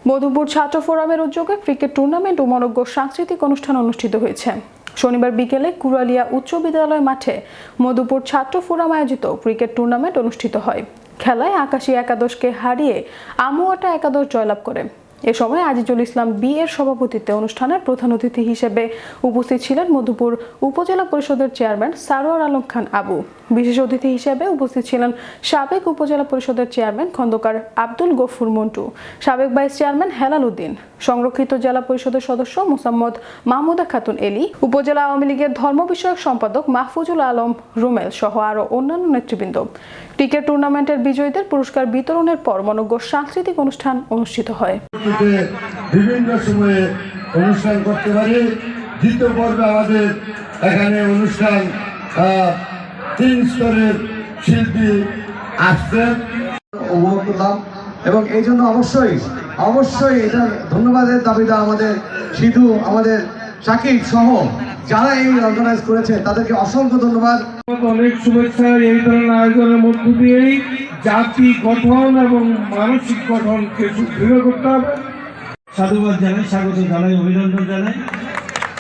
মধুপুর ছাত্র ফোরামের উদ্যোগে ক্রিকেট টুর্নামেন্ট ও মনোজ্ঞ সাংস্কৃতিক অনুষ্ঠান অনুষ্ঠিত হয়েছে। শনিবার বিকেলে কুরালিয়া উচ্চ বিদ্যালয় মাঠে মধুপুর ছাত্র ফোরাম আয়োজিত ক্রিকেট টুর্নামেন্ট অনুষ্ঠিত হয়। খেলায় আকাশী একাদশকে হারিয়ে আমুয়াটা একাদশ জয়লাভ করে। এ সময় আজিজুল ইসলাম বি এর সভাপতিত্বে অনুষ্ঠানের প্রধান অতিথি হিসেবে উপস্থিত ছিলেন মধুপুর উপজেলা পরিষদের চেয়ারম্যান সারোয়ার আলম খান আবু। বিশেষ অতিথি হিসেবে উপস্থিত ছিলেন সাবেক উপজেলা পরিষদের চেয়ারম্যান খন্দকার আব্দুল গফুর মন্টু, সাবেক ভাইস চেয়ারম্যান হেলাল উদ্দিন, সংরক্ষিত জেলা পরিষদের সদস্য মোসাম্মদ মাহমুদা খাতুন এলি, উপজেলা আওয়ামী লীগের ধর্ম বিষয়ক সম্পাদক মাহফুজুল আলম রুমেল সহ আরও অন্যান্য নেতৃবৃন্দ। ক্রিকেট টুর্নামেন্টের বিজয়ীদের পুরস্কার বিতরণের পর মনোজ্ঞ সাংস্কৃতিক অনুষ্ঠান অনুষ্ঠিত হয়। বিভিন্ন সময়ে অনুষ্ঠান করতে পারি। দ্বিতীয় পর্বে আমাদের এখানে অনুষ্ঠান 3 স্তরের শিল্পী আসছেন, উপভোগ করলাম এবং এই জন্য অবশ্যই এটা ধন্যবাদের দাবিদার আমাদের সিধু, আমাদের সাকিব সহ যারা এই অর্গানাইজ করেছে তাদেরকে অসংখ্য ধন্যবাদ। অনেক শুভেচ্ছা। এই ধরনের আয়োজনের মধ্য দিয়েই জাতি গঠন এবং মানসিক গঠনকে সুদৃঢ় করতে হবে। সাধুবাদ জানাই, স্বাগত জানাই, অভিনন্দন জানাই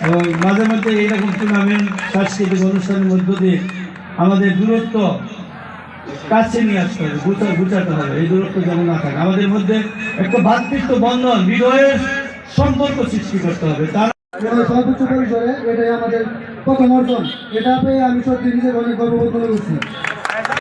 এবং মাঝে মাঝে এইরকম টুর্নামেন্ট সাংস্কৃতিক অনুষ্ঠানের মধ্য দিয়ে আমাদের দূরত্ব কাছে নিয়ে আসতে হবে, গুছাতে হবে। এই দূরত্ব যেন না থাকে, আমাদের মধ্যে একটা ভ্রাতৃত্ব বন্ধন, হৃদয়ের সম্পর্ক সৃষ্টি করতে হবে। সর্বোচ্চ পরিসরে এটাই আমাদের প্রথম অর্জন। এটা পেয়ে আমি সত্যি নিজেকে অনেক গর্ববোধ করছি।